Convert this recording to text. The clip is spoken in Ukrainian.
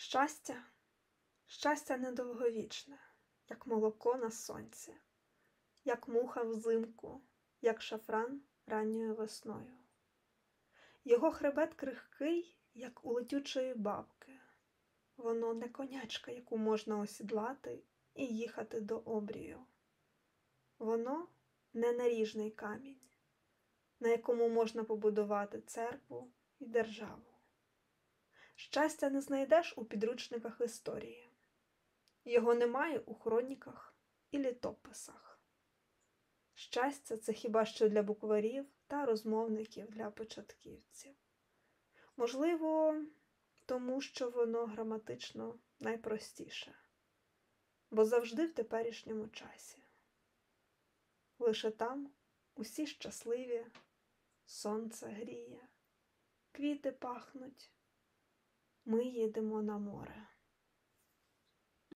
Щастя? Щастя недовговічне, як молоко на сонці, як муха взимку, як шафран ранньою весною. Його хребет крихкий, як у летючої бабки. Воно не конячка, яку можна осідлати і їхати до обрію. Воно не наріжний камінь, на якому можна побудувати церкву і державу. Щастя не знайдеш у підручниках історії. Його немає у хроніках і літописах. Щастя – це хіба що для букварів та розмовників для початківців. Можливо, тому що воно граматично найпростіше, бо завжди в теперішньому часі. Лише там усі щасливі, сонце гріє, квіти пахнуть. Ми їдемо на море.